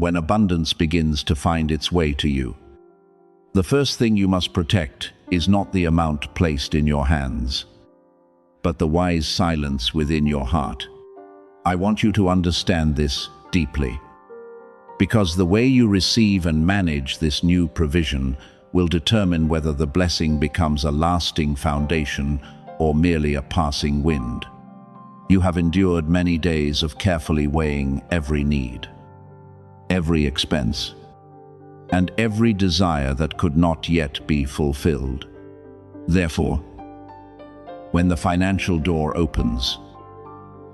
when abundance begins to find its way to you. The first thing you must protect is not the amount placed in your hands, but the wise silence within your heart. I want you to understand this deeply, because the way you receive and manage this new provision will determine whether the blessing becomes a lasting foundation or merely a passing wind. You have endured many days of carefully weighing every need, every expense, and every desire that could not yet be fulfilled. Therefore, when the financial door opens,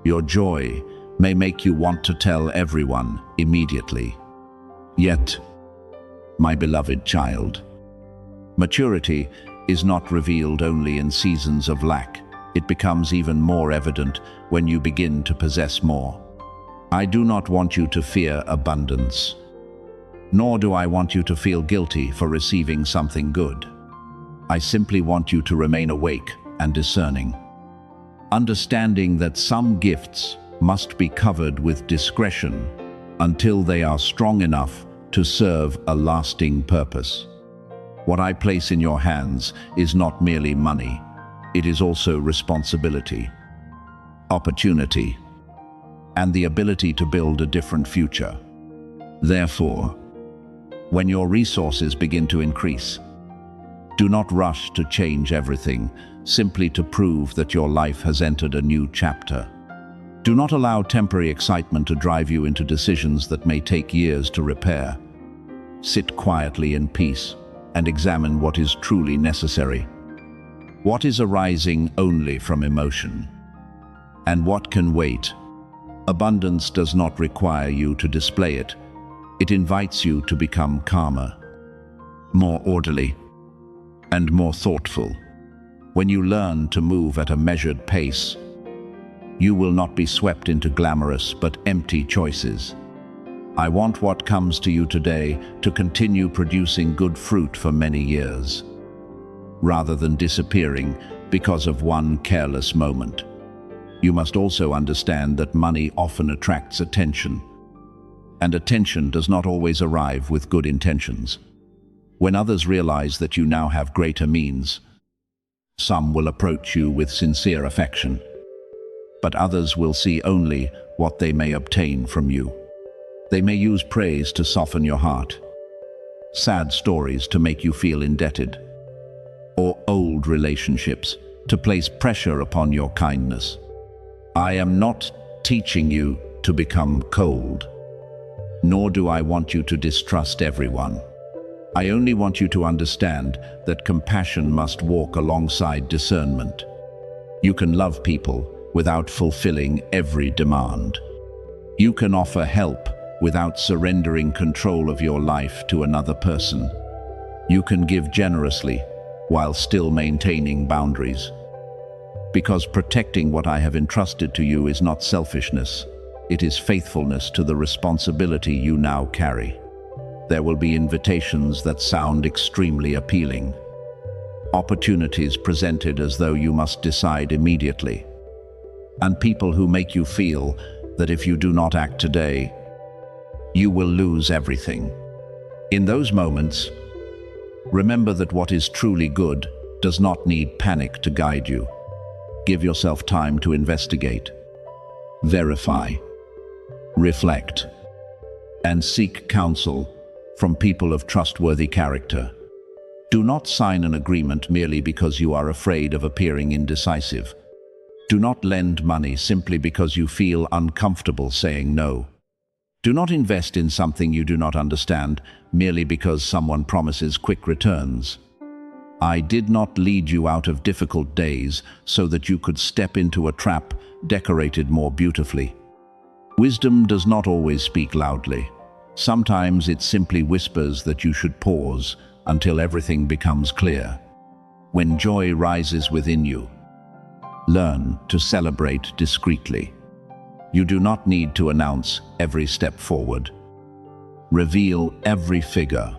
your joy may make you want to tell everyone immediately. Yet, my beloved child, maturity is not revealed only in seasons of lack. It becomes even more evident when you begin to possess more. I do not want you to fear abundance, nor do I want you to feel guilty for receiving something good. I simply want you to remain awake and discerning, understanding that some gifts must be covered with discretion until they are strong enough to serve a lasting purpose. What I place in your hands is not merely money, it is also responsibility, opportunity, and the ability to build a different future. Therefore, when your resources begin to increase, do not rush to change everything simply to prove that your life has entered a new chapter. Do not allow temporary excitement to drive you into decisions that may take years to repair. Sit quietly in peace and examine what is truly necessary. What is arising only from emotion? And what can wait? Abundance does not require you to display it. It invites you to become calmer, more orderly, and more thoughtful. When you learn to move at a measured pace, you will not be swept into glamorous but empty choices. I want what comes to you today to continue producing good fruit for many years, rather than disappearing because of one careless moment. You must also understand that money often attracts attention, and attention does not always arrive with good intentions. When others realize that you now have greater means, some will approach you with sincere affection, but others will see only what they may obtain from you. They may use praise to soften your heart, sad stories to make you feel indebted, or old relationships to place pressure upon your kindness. I am not teaching you to become cold, nor do I want you to distrust everyone. I only want you to understand that compassion must walk alongside discernment. You can love people without fulfilling every demand. You can offer help without surrendering control of your life to another person. You can give generously while still maintaining boundaries. Because protecting what I have entrusted to you is not selfishness, it is faithfulness to the responsibility you now carry. There will be invitations that sound extremely appealing, opportunities presented as though you must decide immediately, and people who make you feel that if you do not act today, you will lose everything. In those moments, remember that what is truly good does not need panic to guide you. Give yourself time to investigate, verify, reflect, and seek counsel from people of trustworthy character. Do not sign an agreement merely because you are afraid of appearing indecisive. Do not lend money simply because you feel uncomfortable saying no. Do not invest in something you do not understand merely because someone promises quick returns. I did not lead you out of difficult days so that you could step into a trap decorated more beautifully. Wisdom does not always speak loudly. Sometimes it simply whispers that you should pause until everything becomes clear. When joy rises within you, learn to celebrate discreetly. You do not need to announce every step forward, reveal every figure,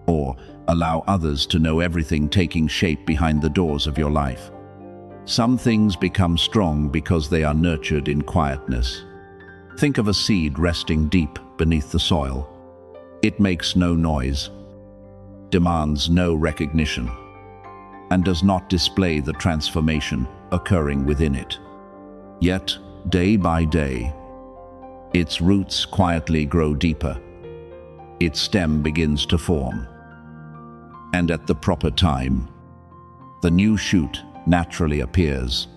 or allow others to know everything taking shape behind the doors of your life. Some things become strong because they are nurtured in quietness. Think of a seed resting deep beneath the soil. It makes no noise, demands no recognition, and does not display the transformation occurring within it. Yet, day by day, its roots quietly grow deeper. Its stem begins to form. And at the proper time, the new shoot naturally appears.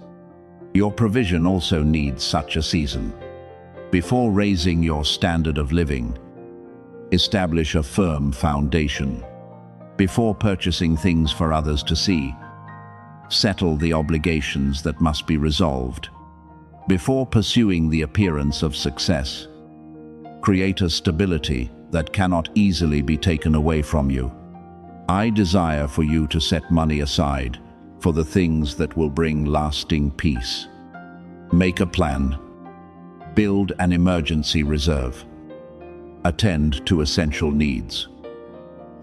Your provision also needs such a season. Before raising your standard of living, establish a firm foundation. Before purchasing things for others to see, settle the obligations that must be resolved. Before pursuing the appearance of success, create a stability that cannot easily be taken away from you. I desire for you to set money aside for the things that will bring lasting peace. Make a plan. Build an emergency reserve. Attend to essential needs.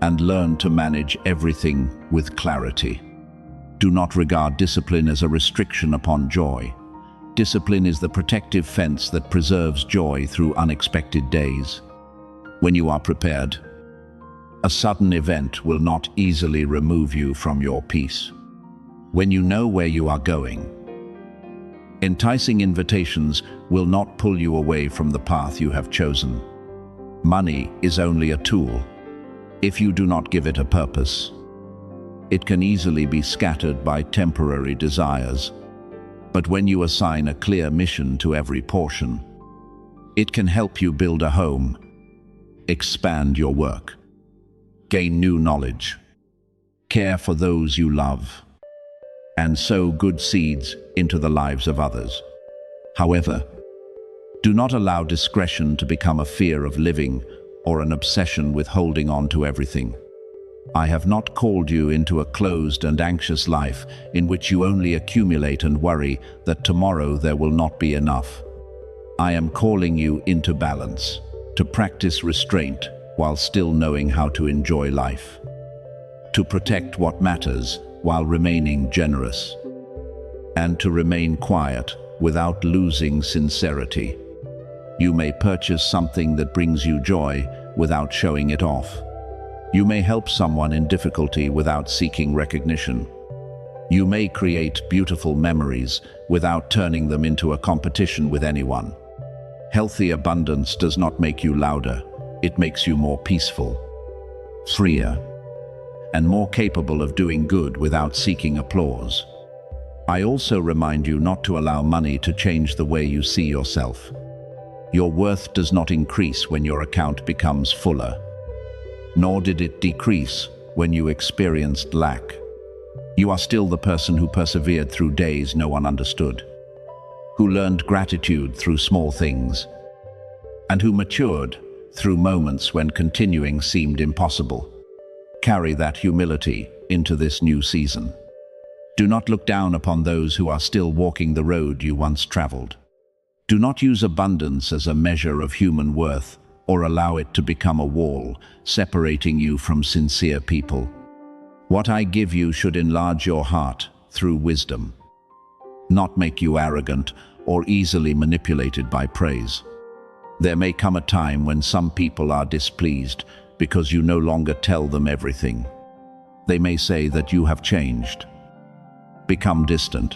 And learn to manage everything with clarity. Do not regard discipline as a restriction upon joy. Discipline is the protective fence that preserves joy through unexpected days. When you are prepared, a sudden event will not easily remove you from your peace. When you know where you are going, enticing invitations will not pull you away from the path you have chosen. Money is only a tool. If you do not give it a purpose, it can easily be scattered by temporary desires. But when you assign a clear mission to every portion, it can help you build a home, expand your work, gain new knowledge, care for those you love, and sow good seeds into the lives of others. However, do not allow discretion to become a fear of living or an obsession with holding on to everything. I have not called you into a closed and anxious life in which you only accumulate and worry that tomorrow there will not be enough. I am calling you into balance, to practice restraint while still knowing how to enjoy life, to protect what matters while remaining generous, and to remain quiet without losing sincerity. You may purchase something that brings you joy without showing it off. You may help someone in difficulty without seeking recognition. You may create beautiful memories without turning them into a competition with anyone. Healthy abundance does not make you louder, it makes you more peaceful, freer, and more capable of doing good without seeking applause. I also remind you not to allow money to change the way you see yourself. Your worth does not increase when your account becomes fuller, nor did it decrease when you experienced lack. You are still the person who persevered through days no one understood, who learned gratitude through small things, and who matured through moments when continuing seemed impossible. Carry that humility into this new season. Do not look down upon those who are still walking the road you once traveled. Do not use abundance as a measure of human worth or allow it to become a wall, separating you from sincere people. What I give you should enlarge your heart through wisdom, not make you arrogant or easily manipulated by praise. There may come a time when some people are displeased because you no longer tell them everything. They may say that you have changed, become distant,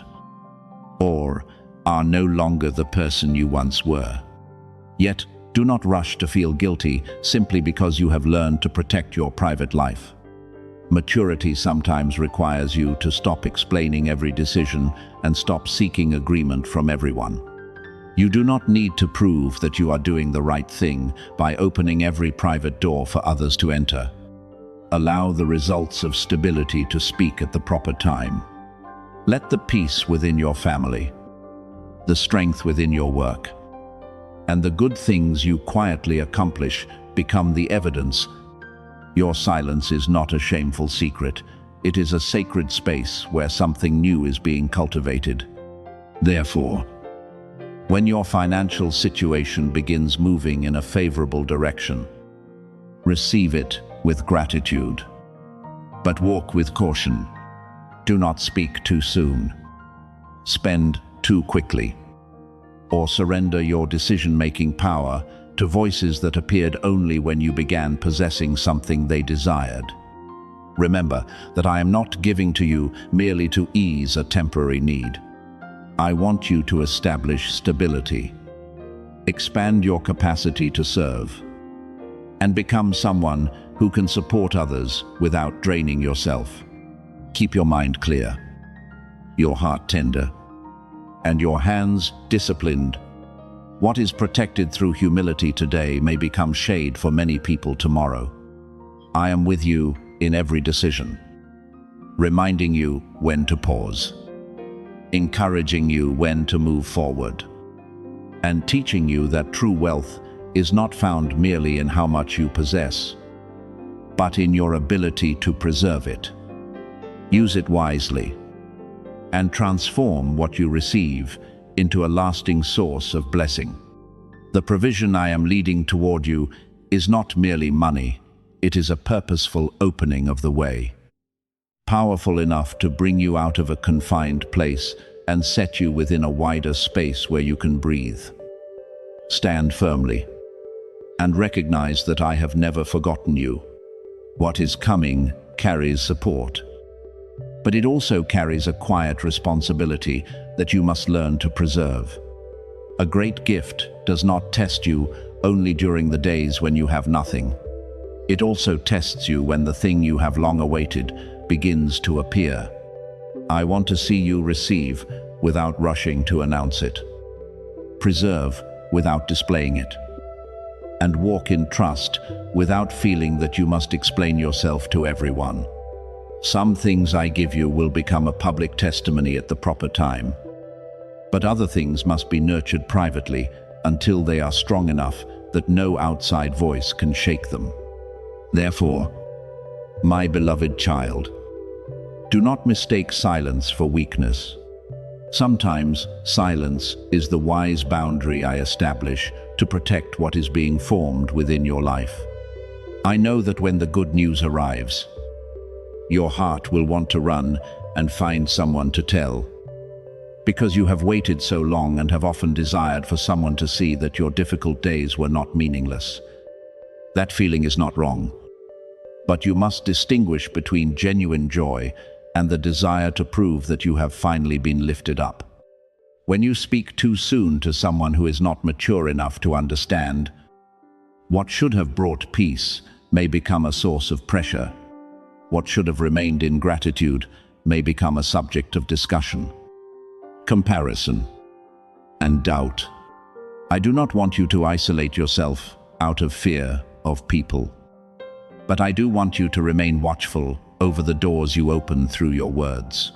or are no longer the person you once were. Yet, do not rush to feel guilty simply because you have learned to protect your private life. Maturity sometimes requires you to stop explaining every decision and stop seeking agreement from everyone. You do not need to prove that you are doing the right thing by opening every private door for others to enter. Allow the results of stability to speak at the proper time. Let the peace within your family, the strength within your work, and the good things you quietly accomplish become the evidence. Your silence is not a shameful secret. It is a sacred space where something new is being cultivated. Therefore, when your financial situation begins moving in a favorable direction, receive it with gratitude. But walk with caution. Do not speak too soon, spend too quickly, or surrender your decision-making power to voices that appeared only when you began possessing something they desired. Remember that I am not giving to you merely to ease a temporary need. I want you to establish stability, expand your capacity to serve, and become someone who can support others without draining yourself. Keep your mind clear, your heart tender, and your hands disciplined. What is protected through humility today may become shade for many people tomorrow. I am with you in every decision, reminding you when to pause, encouraging you when to move forward, and teaching you that true wealth is not found merely in how much you possess, but in your ability to preserve it. Use it wisely, and transform what you receive into a lasting source of blessing. The provision I am leading toward you is not merely money, it is a purposeful opening of the way, powerful enough to bring you out of a confined place and set you within a wider space where you can breathe. Stand firmly, and recognize that I have never forgotten you. What is coming carries support, but it also carries a quiet responsibility that you must learn to preserve. A great gift does not test you only during the days when you have nothing. It also tests you when the thing you have long awaited begins to appear. I want to see you receive without rushing to announce it, preserve without displaying it, and walk in trust without feeling that you must explain yourself to everyone. Some things I give you will become a public testimony at the proper time, but other things must be nurtured privately until they are strong enough that no outside voice can shake them. Therefore, my beloved child, do not mistake silence for weakness. Sometimes silence is the wise boundary I establish to protect what is being formed within your life. I know that when the good news arrives, your heart will want to run and find someone to tell, because you have waited so long and have often desired for someone to see that your difficult days were not meaningless. That feeling is not wrong, but you must distinguish between genuine joy and the desire to prove that you have finally been lifted up. When you speak too soon to someone who is not mature enough to understand, what should have brought peace may become a source of pressure. What should have remained in gratitude may become a subject of discussion, comparison, and doubt. I do not want you to isolate yourself out of fear of people, but I do want you to remain watchful over the doors you open through your words.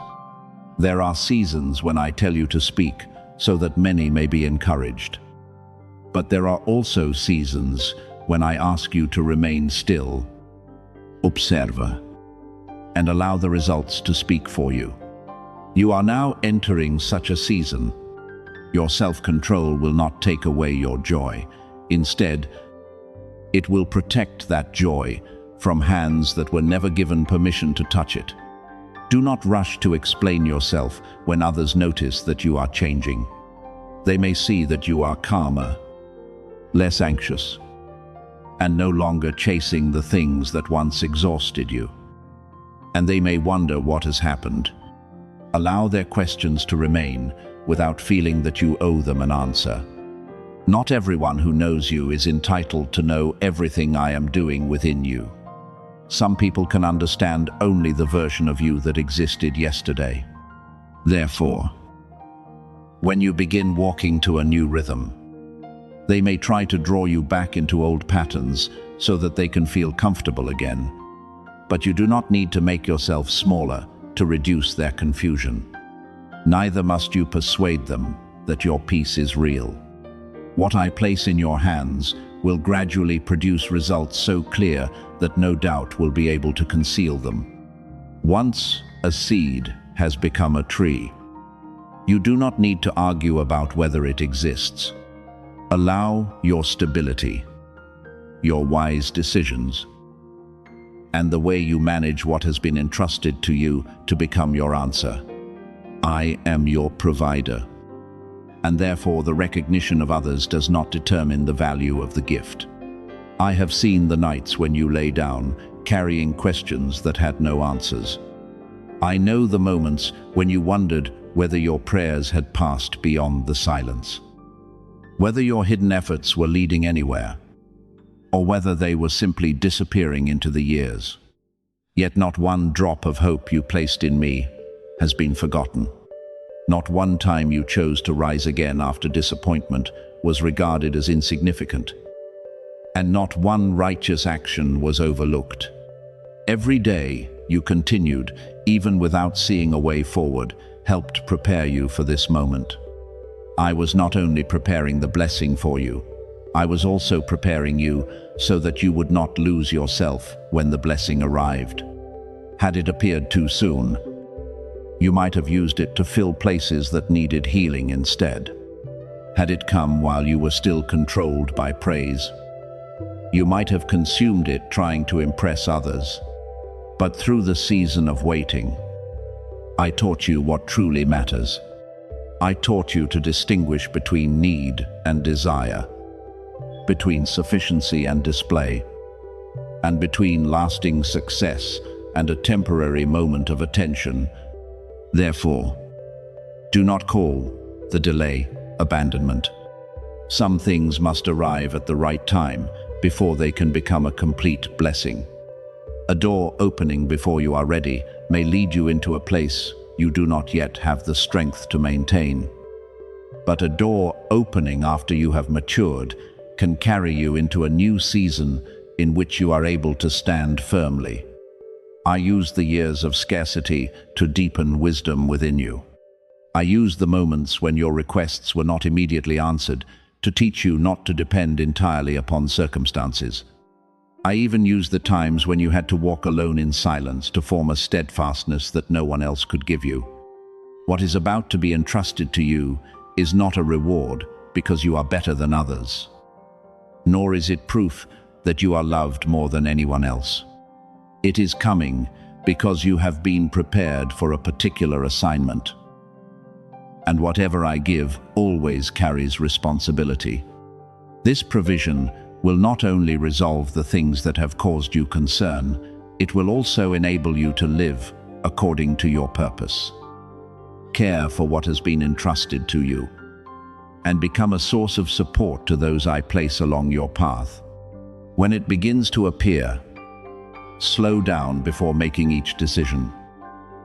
There are seasons when I tell you to speak so that many may be encouraged. But there are also seasons when I ask you to remain still, observe, and allow the results to speak for you. You are now entering such a season. Your self-control will not take away your joy. Instead, it will protect that joy from hands that were never given permission to touch it. Do not rush to explain yourself when others notice that you are changing. They may see that you are calmer, less anxious, and no longer chasing the things that once exhausted you. And they may wonder what has happened. Allow their questions to remain without feeling that you owe them an answer. Not everyone who knows you is entitled to know everything I am doing within you. Some people can understand only the version of you that existed yesterday. Therefore, when you begin walking to a new rhythm, they may try to draw you back into old patterns so that they can feel comfortable again. But you do not need to make yourself smaller to reduce their confusion. Neither must you persuade them that your peace is real. What I place in your hands will gradually produce results so clear that no doubt will be able to conceal them. Once a seed has become a tree, you do not need to argue about whether it exists. Allow your stability, your wise decisions, and the way you manage what has been entrusted to you to become your answer. I am your provider, and therefore the recognition of others does not determine the value of the gift. I have seen the nights when you lay down, carrying questions that had no answers. I know the moments when you wondered whether your prayers had passed beyond the silence, whether your hidden efforts were leading anywhere, or whether they were simply disappearing into the years. Yet not one drop of hope you placed in me has been forgotten. Not one time you chose to rise again after disappointment was regarded as insignificant. And not one righteous action was overlooked. Every day you continued, even without seeing a way forward, helped prepare you for this moment. I was not only preparing the blessing for you, I was also preparing you so that you would not lose yourself when the blessing arrived. Had it appeared too soon, you might have used it to fill places that needed healing instead. Had it come while you were still controlled by praise, you might have consumed it trying to impress others. But through the season of waiting, I taught you what truly matters. I taught you to distinguish between need and desire, between sufficiency and display, and between lasting success and a temporary moment of attention. Therefore, do not call the delay abandonment. Some things must arrive at the right time before they can become a complete blessing. A door opening before you are ready may lead you into a place you do not yet have the strength to maintain. But a door opening after you have matured can carry you into a new season in which you are able to stand firmly. I used the years of scarcity to deepen wisdom within you. I used the moments when your requests were not immediately answered to teach you not to depend entirely upon circumstances. I even used the times when you had to walk alone in silence to form a steadfastness that no one else could give you. What is about to be entrusted to you is not a reward because you are better than others, nor is it proof that you are loved more than anyone else. It is coming because you have been prepared for a particular assignment. And whatever I give always carries responsibility. This provision will not only resolve the things that have caused you concern, it will also enable you to live according to your purpose. Care for what has been entrusted to you, and become a source of support to those I place along your path. When it begins to appear, slow down before making each decision.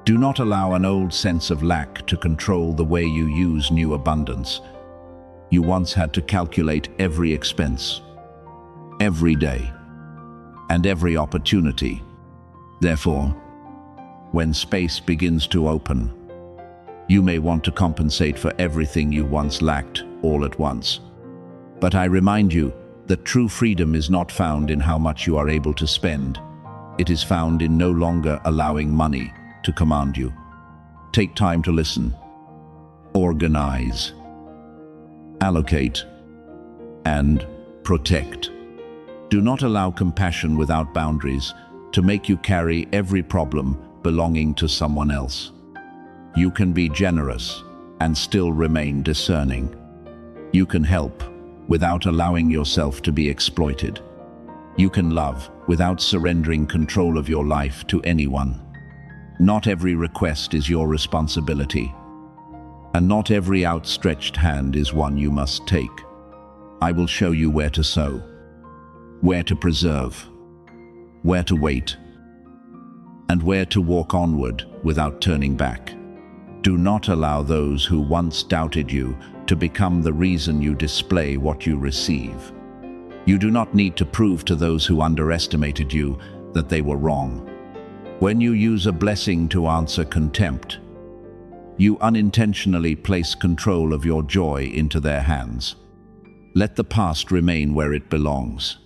Do not allow an old sense of lack to control the way you use new abundance. You once had to calculate every expense, every day, and every opportunity. Therefore, when space begins to open, you may want to compensate for everything you once lacked all at once. But I remind you that true freedom is not found in how much you are able to spend. It is found in no longer allowing money to command you. Take time to listen, organize, allocate, and protect. Do not allow compassion without boundaries to make you carry every problem belonging to someone else. You can be generous and still remain discerning. You can help without allowing yourself to be exploited. You can love without surrendering control of your life to anyone. Not every request is your responsibility, and not every outstretched hand is one you must take. I will show you where to sow, where to preserve, where to wait, and where to walk onward without turning back. Do not allow those who once doubted you to become the reason you display what you receive. You do not need to prove to those who underestimated you that they were wrong. When you use a blessing to answer contempt, you unintentionally place control of your joy into their hands. Let the past remain where it belongs.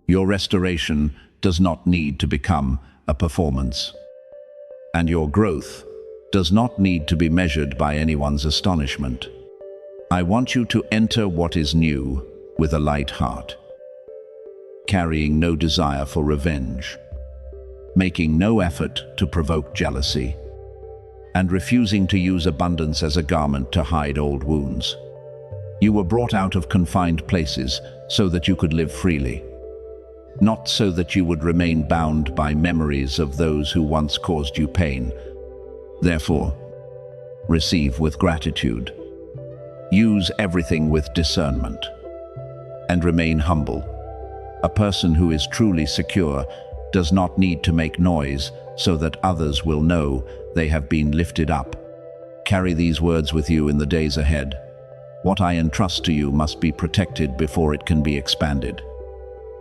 Your restoration does not need to become a performance, and your growth does not need to be measured by anyone's astonishment. I want you to enter what is new with a light heart, carrying no desire for revenge, making no effort to provoke jealousy, and refusing to use abundance as a garment to hide old wounds. You were brought out of confined places so that you could live freely, not so that you would remain bound by memories of those who once caused you pain. Therefore, receive with gratitude. Use everything with discernment, and remain humble. A person who is truly secure does not need to make noise so that others will know they have been lifted up. Carry these words with you in the days ahead. What I entrust to you must be protected before it can be expanded.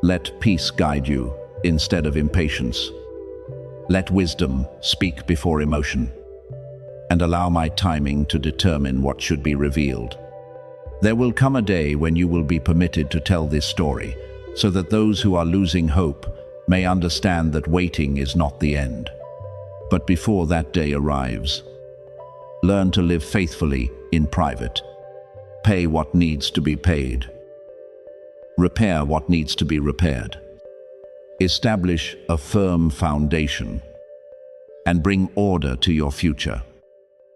Let peace guide you instead of impatience. Let wisdom speak before emotion, and allow my timing to determine what should be revealed. There will come a day when you will be permitted to tell this story, so that those who are losing hope may understand that waiting is not the end. But before that day arrives, learn to live faithfully in private. Pay what needs to be paid. Repair what needs to be repaired. Establish a firm foundation, and bring order to your future.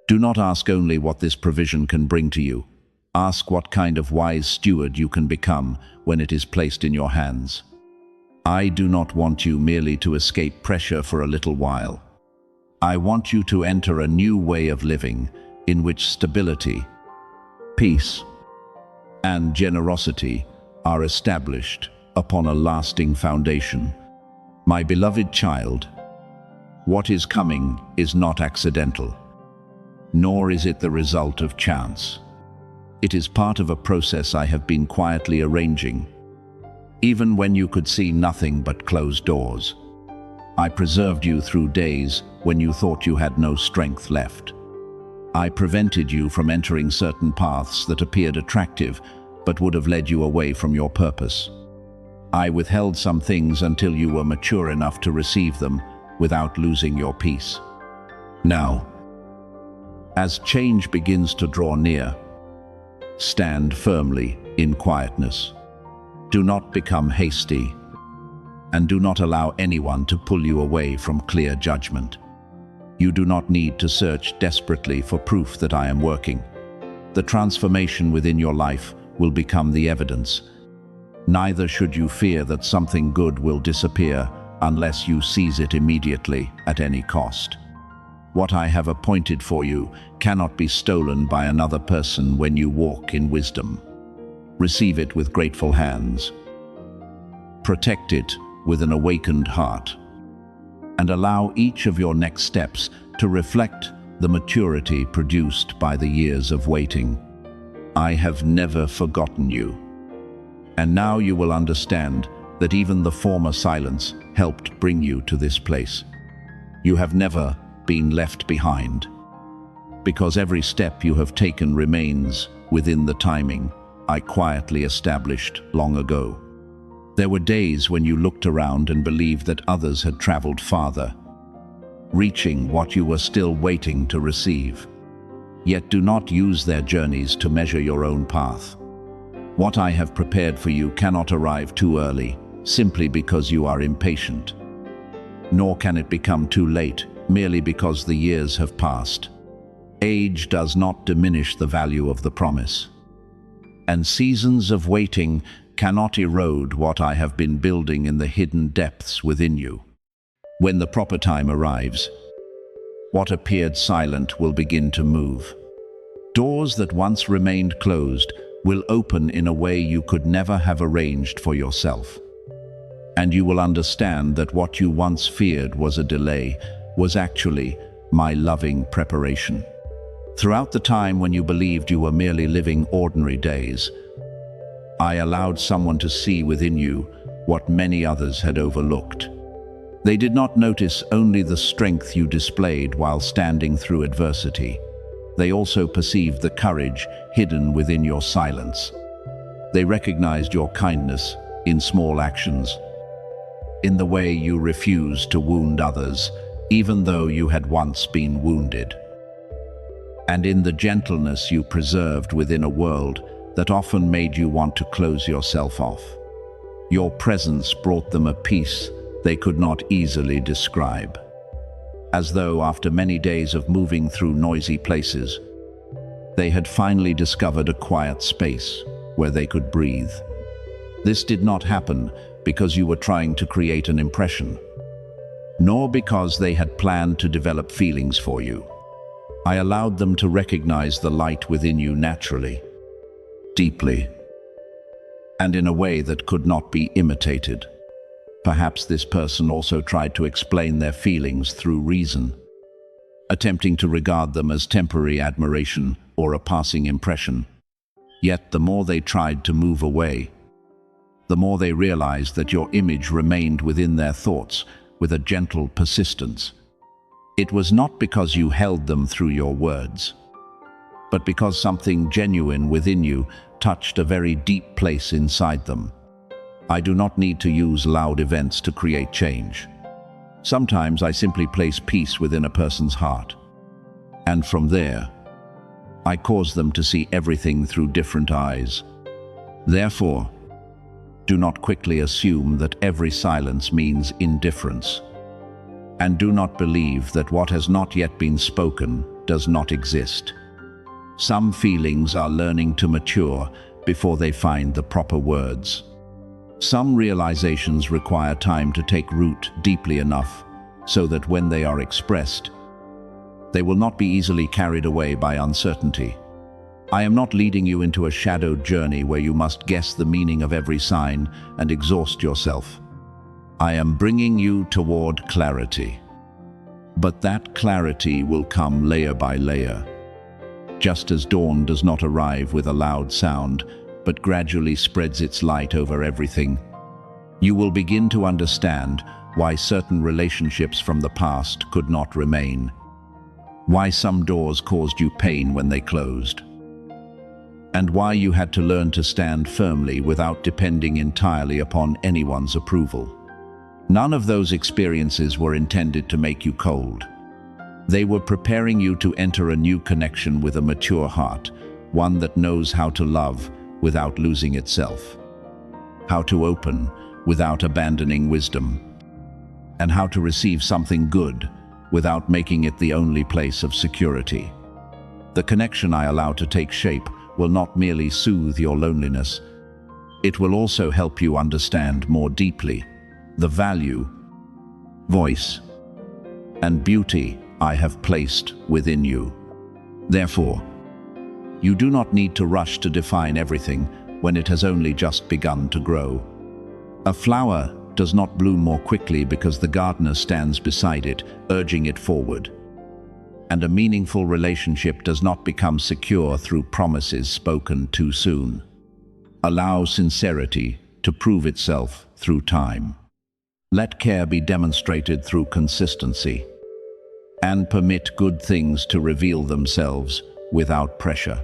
Do not ask only what this provision can bring to you. Ask what kind of wise steward you can become when it is placed in your hands. I do not want you merely to escape pressure for a little while. I want you to enter a new way of living in which stability, peace, and generosity are established upon a lasting foundation. My beloved child, what is coming is not accidental, nor is it the result of chance. It is part of a process I have been quietly arranging. Even when you could see nothing but closed doors, I preserved you through days when you thought you had no strength left. I prevented you from entering certain paths that appeared attractive but would have led you away from your purpose. I withheld some things until you were mature enough to receive them without losing your peace. Now, as change begins to draw near, stand firmly in quietness. Do not become hasty, and do not allow anyone to pull you away from clear judgment. You do not need to search desperately for proof that I am working. The transformation within your life will become the evidence. Neither should you fear that something good will disappear unless you seize it immediately at any cost. What I have appointed for you cannot be stolen by another person when you walk in wisdom. Receive it with grateful hands. Protect it with an awakened heart, and allow each of your next steps to reflect the maturity produced by the years of waiting. I have never forgotten you, and now you will understand that even the former silence helped bring you to this place. You have never been left behind, because every step you have taken remains within the timing I quietly established long ago. There were days when you looked around and believed that others had traveled farther, reaching what you were still waiting to receive. Yet do not use their journeys to measure your own path. What I have prepared for you cannot arrive too early, simply because you are impatient. Nor can it become too late, merely because the years have passed. Age does not diminish the value of the promise, and seasons of waiting cannot erode what I have been building in the hidden depths within you. When the proper time arrives, what appeared silent will begin to move. Doors that once remained closed will open in a way you could never have arranged for yourself. And you will understand that what you once feared was a delay was actually my loving preparation. Throughout the time when you believed you were merely living ordinary days, I allowed someone to see within you what many others had overlooked. They did not notice only the strength you displayed while standing through adversity. They also perceived the courage hidden within your silence. They recognized your kindness in small actions, in the way you refused to wound others, even though you had once been wounded, and in the gentleness you preserved within a world that often made you want to close yourself off. Your presence brought them a peace they could not easily describe. As though after many days of moving through noisy places, They had finally discovered a quiet space where they could breathe. This did not happen because you were trying to create an impression, nor because they had planned to develop feelings for you. I allowed them to recognize the light within you naturally, deeply, and in a way that could not be imitated. Perhaps this person also tried to explain their feelings through reason, attempting to regard them as temporary admiration or a passing impression. Yet the more they tried to move away, the more they realized that your image remained within their thoughts with a gentle persistence. It was not because you held them through your words, but because something genuine within you touched a very deep place inside them. I do not need to use loud events to create change. Sometimes I simply place peace within a person's heart, and from there, I cause them to see everything through different eyes. Therefore, do not quickly assume that every silence means indifference, and do not believe that what has not yet been spoken does not exist. Some feelings are learning to mature before they find the proper words. Some realizations require time to take root deeply enough so that when they are expressed, they will not be easily carried away by uncertainty. I am not leading you into a shadowed journey where you must guess the meaning of every sign and exhaust yourself. I am bringing you toward clarity. But that clarity will come layer by layer. Just as dawn does not arrive with a loud sound, but gradually spreads its light over everything, you will begin to understand why certain relationships from the past could not remain, why some doors caused you pain when they closed, and why you had to learn to stand firmly without depending entirely upon anyone's approval. None of those experiences were intended to make you cold. They were preparing you to enter a new connection with a mature heart, one that knows how to love without losing itself, how to open without abandoning wisdom, and how to receive something good without making it the only place of security. The connection I allow to take shape will not merely soothe your loneliness, it will also help you understand more deeply the value, voice, and beauty I have placed within you. Therefore, you do not need to rush to define everything when it has only just begun to grow. A flower does not bloom more quickly because the gardener stands beside it, urging it forward. And a meaningful relationship does not become secure through promises spoken too soon. Allow sincerity to prove itself through time. Let care be demonstrated through consistency, and permit good things to reveal themselves without pressure.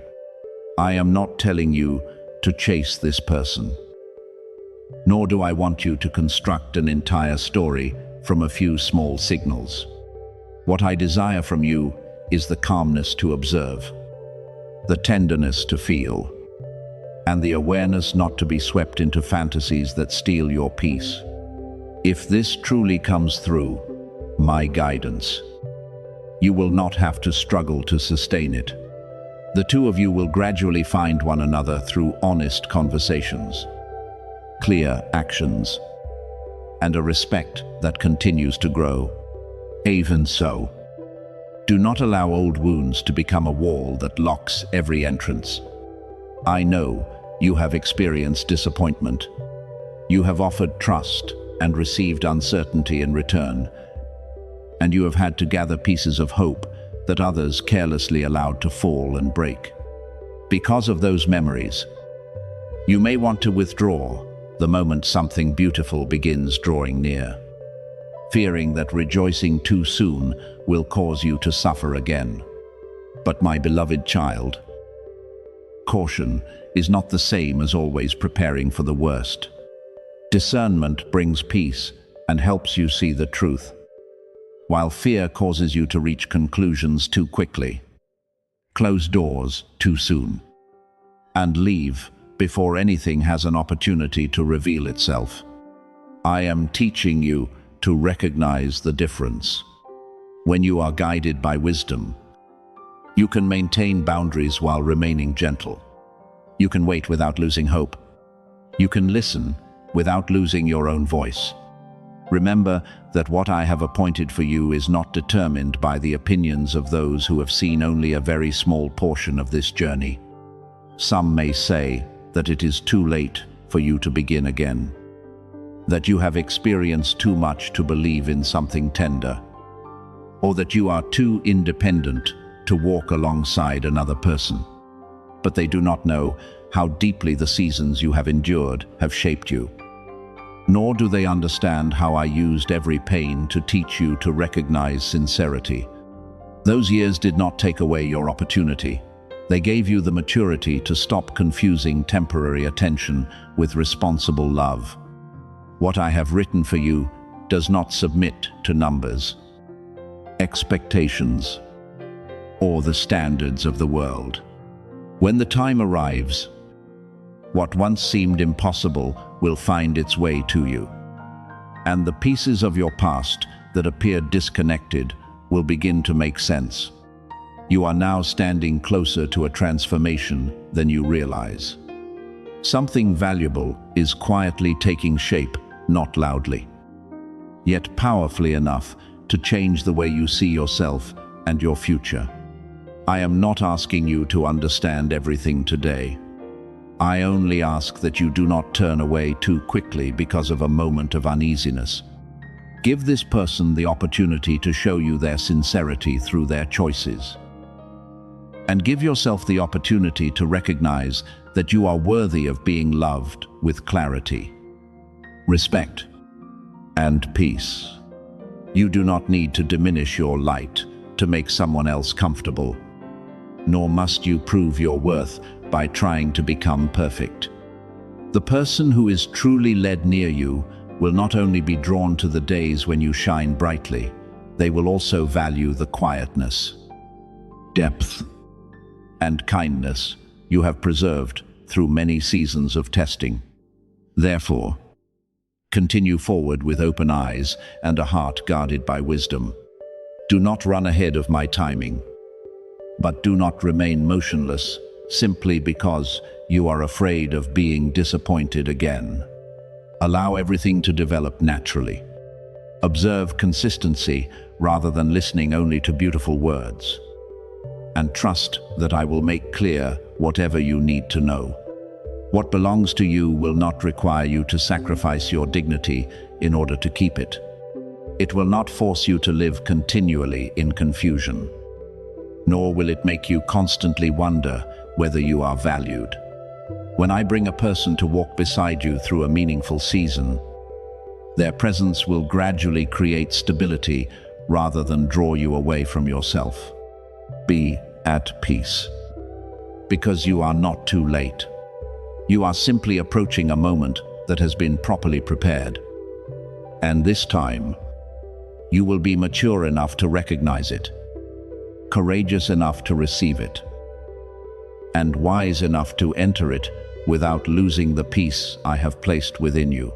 I am not telling you to chase this person, nor do I want you to construct an entire story from a few small signals. What I desire from you is the calmness to observe, the tenderness to feel, and the awareness not to be swept into fantasies that steal your peace. If this truly comes through my guidance, you will not have to struggle to sustain it. The two of you will gradually find one another through honest conversations, clear actions, and a respect that continues to grow. Even so, do not allow old wounds to become a wall that locks every entrance. I know you have experienced disappointment. You have offered trust and received uncertainty in return, and you have had to gather pieces of hope that others carelessly allowed to fall and break. Because of those memories, you may want to withdraw the moment something beautiful begins drawing near, fearing that rejoicing too soon will cause you to suffer again. But my beloved child, caution is not the same as always preparing for the worst. Discernment brings peace and helps you see the truth, while fear causes you to reach conclusions too quickly, close doors too soon, and leave before anything has an opportunity to reveal itself. I am teaching you to recognize the difference. When you are guided by wisdom, You can maintain boundaries while remaining gentle. You can wait without losing hope. You can listen without losing your own voice. Remember that what I have appointed for you is not determined by the opinions of those who have seen only a very small portion of this journey. Some may say that it is too late for you to begin again, that you have experienced too much to believe in something tender, or that you are too independent to walk alongside another person. But they do not know how deeply the seasons you have endured have shaped you. Nor do they understand how I used every pain to teach you to recognize sincerity. Those years did not take away your opportunity. They gave you the maturity to stop confusing temporary attention with responsible love. What I have written for you does not submit to numbers, expectations, or the standards of the world. When the time arrives, what once seemed impossible will find its way to you, and the pieces of your past that appeared disconnected will begin to make sense. You are now standing closer to a transformation than you realize. Something valuable is quietly taking shape, not loudly, yet powerfully enough to change the way you see yourself and your future. I am not asking you to understand everything today. I only ask that you do not turn away too quickly because of a moment of uneasiness. Give this person the opportunity to show you their sincerity through their choices. And give yourself the opportunity to recognize that you are worthy of being loved with clarity, respect, and peace. You do not need to diminish your light to make someone else comfortable, nor must you prove your worth by trying to become perfect. The person who is truly led near you will not only be drawn to the days when you shine brightly, they will also value the quietness, depth, and kindness you have preserved through many seasons of testing. Therefore, continue forward with open eyes and a heart guarded by wisdom. Do not run ahead of my timing, but do not remain motionless simply because you are afraid of being disappointed again. Allow everything to develop naturally. Observe consistency rather than listening only to beautiful words. And trust that I will make clear whatever you need to know. What belongs to you will not require you to sacrifice your dignity in order to keep it. It will not force you to live continually in confusion, nor will it make you constantly wonder whether you are valued. When I bring a person to walk beside you through a meaningful season, their presence will gradually create stability rather than draw you away from yourself. Be at peace, because you are not too late. You are simply approaching a moment that has been properly prepared. And this time, you will be mature enough to recognize it, courageous enough to receive it, and wise enough to enter it without losing the peace I have placed within you.